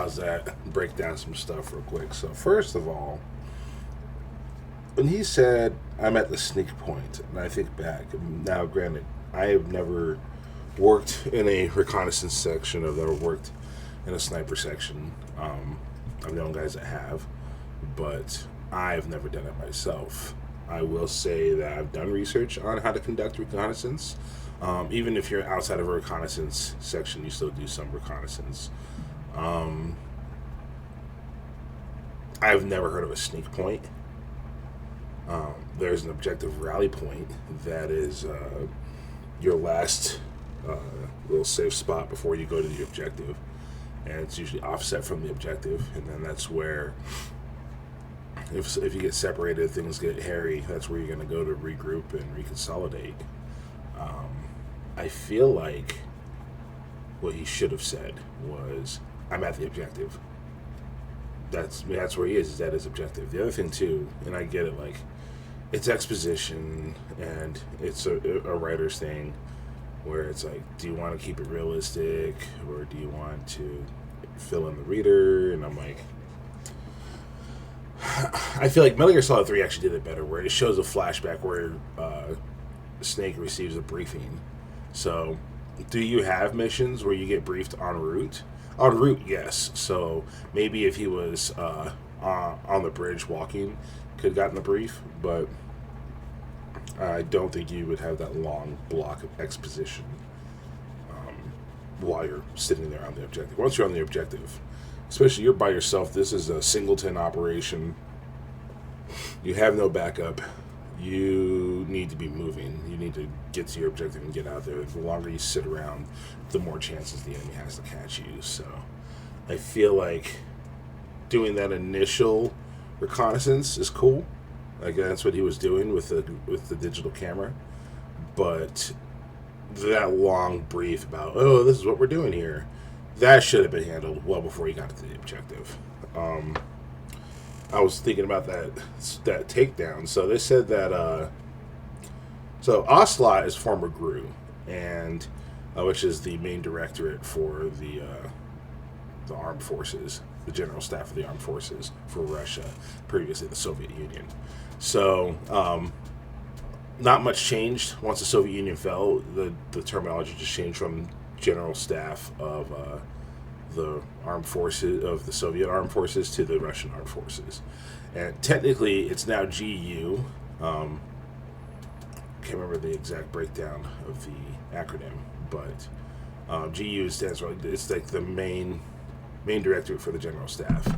pause that, break down some stuff real quick. So first of all, when he said I'm at the sneak point, and I think back now, granted, I have never worked in a reconnaissance section. I've never worked in a sniper section. I've known guys that have, but I've never done it myself. I will say that I've done research on how to conduct reconnaissance. Even if you're outside of a reconnaissance section, you still do some reconnaissance. Um, I've never heard of a sneak point. There's an objective rally point that is your last uh, little safe spot before you go to the objective, and it's usually offset from the objective, and then that's where if you get separated, things get hairy. That's where you're going to go to regroup and reconsolidate. Um, I feel like what he should have said was, "I'm at the objective." That's where he is at his objective. The other thing too, and I get it, like it's exposition and it's a writer's thing where it's like, do you want to keep it realistic or do you want to fill in the reader? And I'm like, I feel like Metal Gear Solid 3 actually did it better, where it shows a flashback where Snake receives a briefing. So, do you have missions where you get briefed en route? En route, yes. So maybe if he was on the bridge walking, could have gotten the brief, but I don't think you would have that long block of exposition while you're sitting there on the objective. Once you're on the objective, especially you're by yourself, this is a singleton operation. You have no backup. You need to be moving. You need to get to your objective and get out there. The longer you sit around, the more chances the enemy has to catch you. So I feel like doing that initial reconnaissance is cool. Like that's what he was doing with the digital camera. But that long brief about, oh, this is what we're doing here, that should have been handled well before he got to the objective. I was thinking about that takedown. So they said that so Ocelot is former GRU, and which is the main directorate for the armed forces, the general staff of the armed forces for Russia, previously the Soviet Union. So not much changed once the Soviet Union fell. The terminology just changed from general staff of the armed forces of the Soviet armed forces to the Russian armed forces, and technically it's now GU. Can't remember the exact breakdown of the acronym, but GU stands for, it's like the main directorate for the general staff.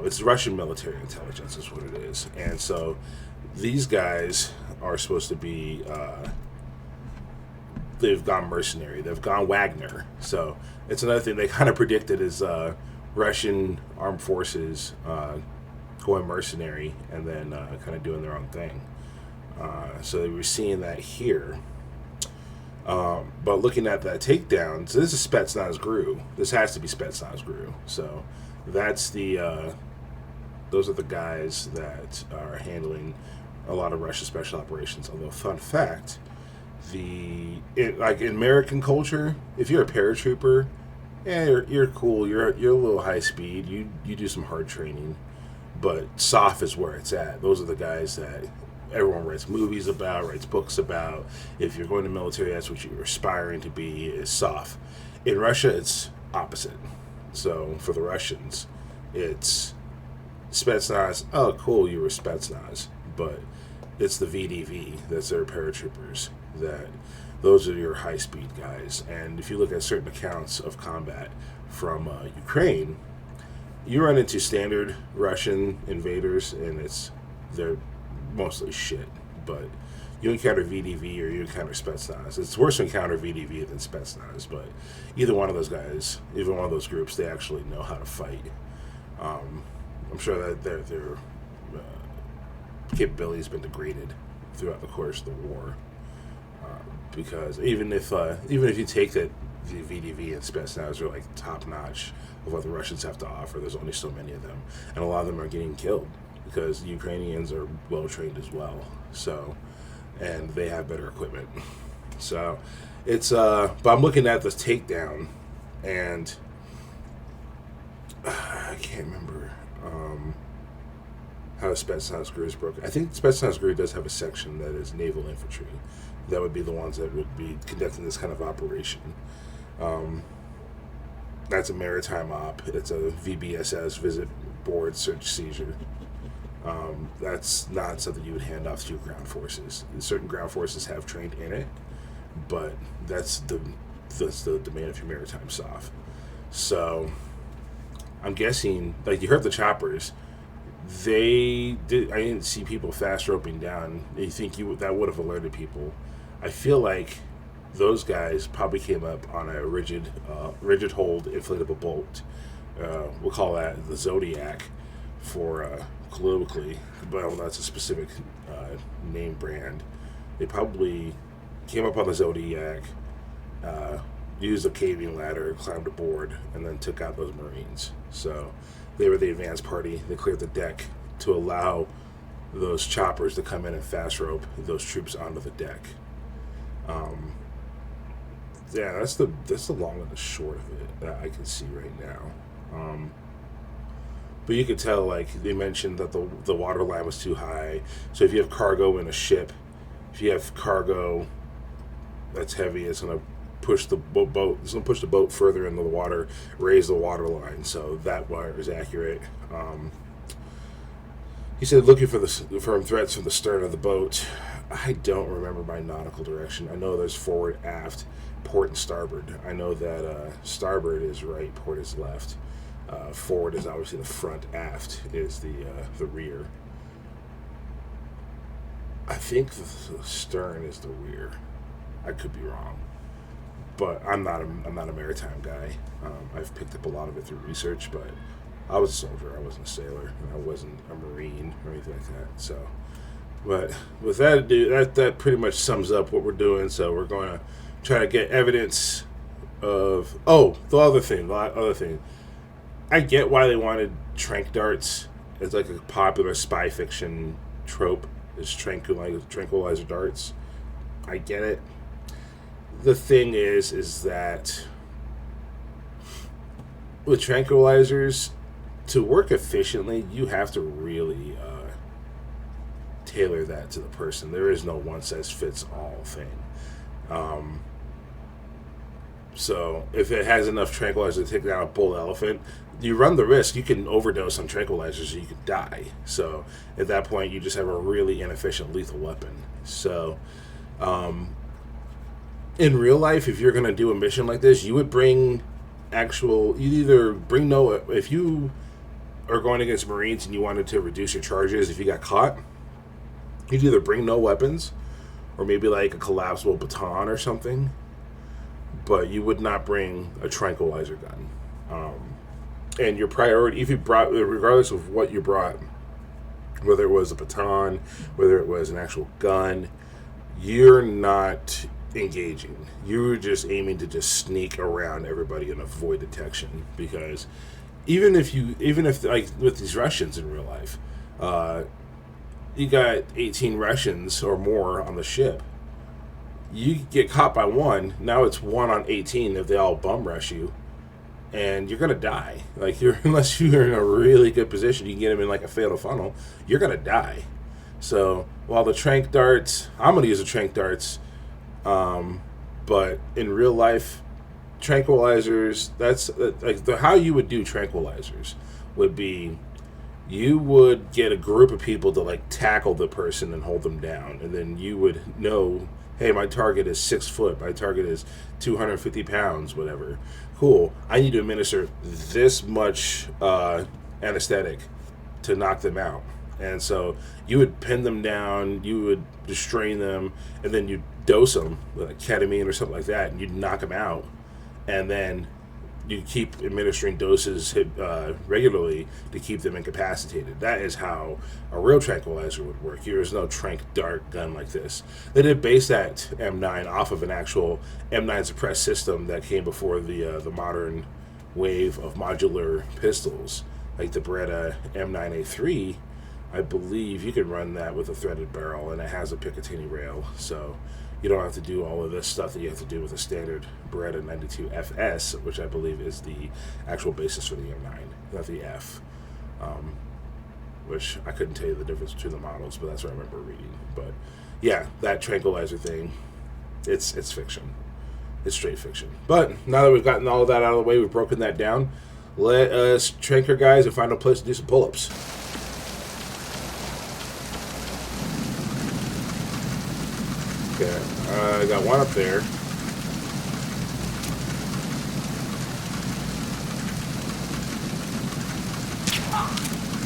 It's Russian military intelligence is what it is, and so these guys are supposed to be. They've gone mercenary. They've gone Wagner. So it's another thing they kind of predicted is Russian armed forces going mercenary and then kind of doing their own thing. So we're seeing that here. But looking at that takedown, so this is Spetsnaz GRU. This has to be Spetsnaz GRU. So that's those are the guys that are handling a lot of Russian special operations. Although, fun fact, like in American culture, if you're a paratrooper, yeah, you're cool. You're a little high speed. You do some hard training, but SOF is where it's at. Those are the guys that everyone writes movies about, writes books about. If you're going to military, that's what you're aspiring to be, is SOF. In Russia, it's opposite. So for the Russians, it's Spetsnaz. Oh, cool, you were Spetsnaz, but it's the VDV. That's their paratroopers. Those are your high speed guys. And if you look at certain accounts of combat from Ukraine, you run into standard Russian invaders, and they're mostly shit. But you encounter VDV or you encounter Spetsnaz. It's worse to encounter VDV than Spetsnaz, but either one of those guys, either one of those groups, they actually know how to fight. I'm sure that their capability has been degraded throughout the course of the war. Because even if you take that the VDV and Spetsnaz are like top notch of what the Russians have to offer, there's only so many of them, and a lot of them are getting killed because the Ukrainians are well trained as well. So, and they have better equipment. So, it's but I'm looking at this takedown, and I can't remember how Spetsnaz is broken. I think Spetsnaz does have a section that is naval infantry. That would be the ones that would be conducting this kind of operation. Um, that's a maritime op. It's a VBSS, visit board search seizure. That's not something you would hand off to your ground forces. Certain ground forces have trained in it, but that's the domain of your maritime SOF. So I'm guessing, like you heard the choppers, they did. I didn't see people fast roping down. You think that would have alerted people? I feel like those guys probably came up on a rigid hold inflatable boat. We'll call that the Zodiac for colloquially. Well, that's a specific name brand. They probably came up on the Zodiac, used a caving ladder, climbed aboard, and then took out those Marines. So they were the advance party. They cleared the deck to allow those choppers to come in and fast rope those troops onto the deck. Yeah, that's the long and the short of it that I can see right now. But you could tell, like they mentioned, that the water line was too high. So if you have cargo in a ship, if you have cargo that's heavy, it's gonna push the boat. It's gonna push the boat further into the water, raise the water line. So that wire is accurate. He said looking for threats from the stern of the boat. I don't remember my nautical direction. I know there's forward, aft, port, and starboard. I know that starboard is right, port is left. Forward is obviously the front, aft is the rear. I think the stern is the rear. I could be wrong, but I'm not a maritime guy. I've picked up a lot of it through research, but I was a soldier. I wasn't a sailor, and I wasn't a Marine or anything like that. So, but with that, that pretty much sums up what we're doing. So we're going to try to get evidence of. Oh, the other thing. I get why they wanted tranq darts. It's like a popular spy fiction trope. Is tranquilizer darts. I get it. The thing is that with tranquilizers, to work efficiently, you have to really tailor that to the person. There is no one size fits all thing. So if it has enough tranquilizers to take down a bull elephant, you run the risk you can overdose on tranquilizers and you can die. So at that point, you just have a really inefficient lethal weapon. So in real life, if you're going to do a mission like this, you would bring if you are going against Marines and you wanted to reduce your charges if you got caught, you'd either bring no weapons or maybe like a collapsible baton or something, but you would not bring a tranquilizer gun. And your priority, if you brought, regardless of what you brought, whether it was a baton, whether it was an actual gun, you're not engaging. You're just aiming to just sneak around everybody and avoid detection. Because even if like with these Russians in real life, you got 18 Russians or more on the ship. You get caught by one. Now it's 1 on 18 if they all bum rush you, and you're gonna die. Like unless you're in a really good position, you can get them in like a fatal funnel. You're gonna die. So while the tranq darts, I'm gonna use the tranq darts, but in real life, tranquilizers. That's like how you would do tranquilizers would be. You would get a group of people to like tackle the person and hold them down, and then you would know, hey, my target is 6 foot, my target is 250 pounds, whatever. Cool. I need to administer this much anesthetic to knock them out. And so you would pin them down, you would restrain them, and then you'd dose them with like ketamine or something like that, and you'd knock them out. And then you keep administering doses regularly to keep them incapacitated. That is how a real tranquilizer would work. There's no tranq dart gun like this. They did base that M9 off of an actual M9 suppressed system that came before the modern wave of modular pistols, like the Beretta M9A3. I believe you can run that with a threaded barrel, and it has a Picatinny rail. So you don't have to do all of this stuff that you have to do with a standard Beretta 92 FS, which I believe is the actual basis for the M9, not the F. Which I couldn't tell you the difference between the models, but that's what I remember reading. But yeah, that tranquilizer thing, it's fiction. It's straight fiction. But now that we've gotten all of that out of the way, we've broken that down, let us trank our guys and find a place to do some pull-ups. Okay, I got one up there.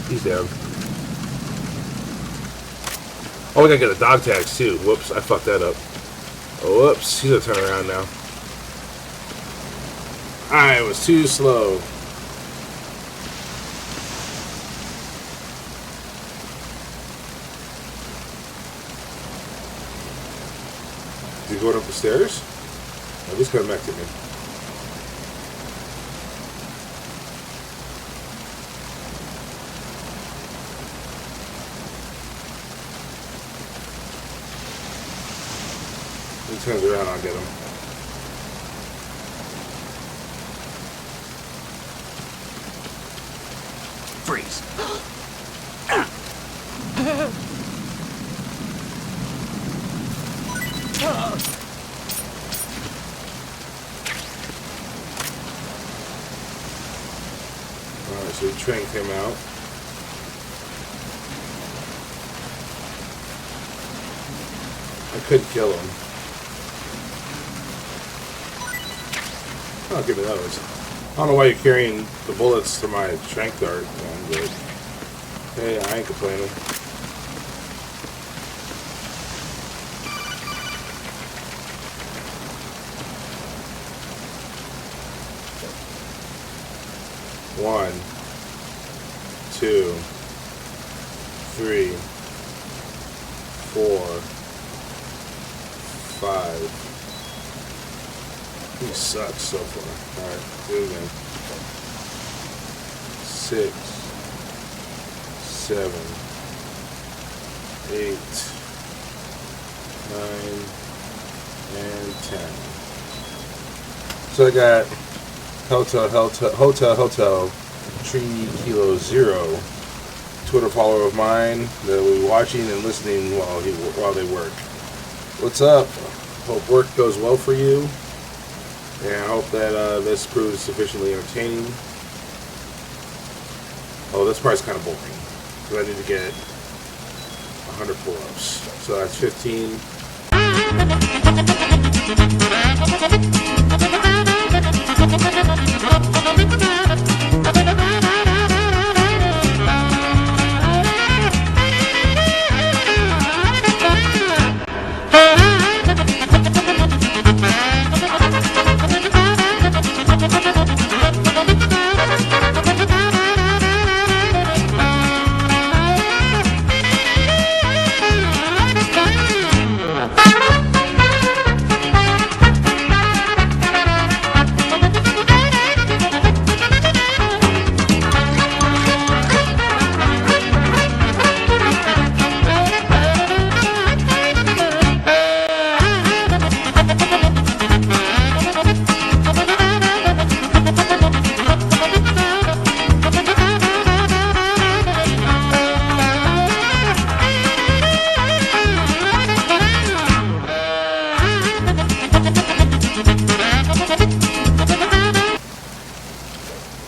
He's down. Oh, we gotta get a dog tags too. Whoops, I fucked that up. Oh, whoops, he's gonna turn around now. I was too slow. Is he going up the stairs? Oh, he's coming back to me. He turns around, I'll get him. Freeze. Alright, so the train came out. I couldn't kill him. Oh, give me those. I don't know why you're carrying the bullets to my shank dart. I'm good. Hey, I ain't complaining. One, two, three, 4, 5. He sucks so far. Alright, do it again. 6, 7, 8, 9, and 10. So I got Hotel, Tree Kilo Zero, Twitter follower of mine that will be watching and listening while they work. What's up? Hope work goes well for you. And I hope that this proves sufficiently entertaining. Oh, this part's kind of boring. Because I need to get 100 pull-ups. So that's 15.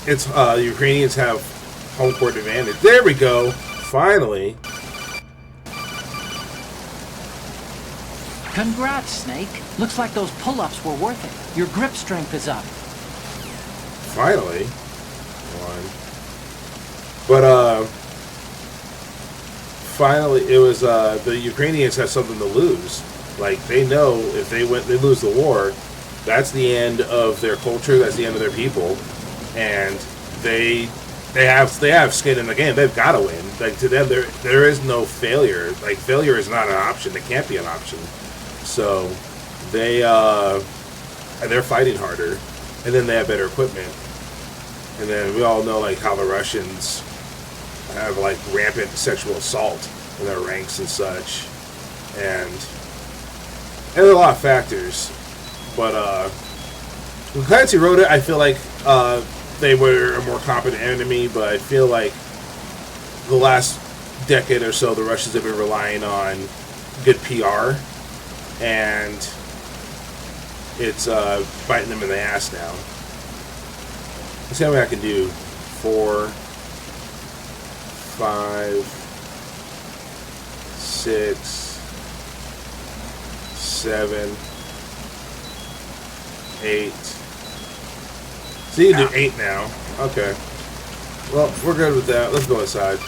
It's the Ukrainians have home court advantage. There we go. Finally. Congrats, Snake. Looks like those pull-ups were worth it. Your grip strength is up. Finally. One. But finally it was the Ukrainians have something to lose. Like, they know if they lose the war, that's the end of their culture, that's the end of their people. And they have skin in the game. They've got to win. Like, to them, there is no failure. Like, failure is not an option. It can't be an option. So they're fighting harder, and then they have better equipment. And then we all know like how the Russians have like rampant sexual assault in their ranks and such. And there are a lot of factors, but when Clancy wrote it, I feel like they were a more competent enemy, but I feel like the last decade or so, the Russians have been relying on good PR, and it's biting them in the ass now. Let's see how many I can do. 4, 5, 6, 7, 8. So you can do 8 now. Okay. Well, we're good with that. Let's go inside.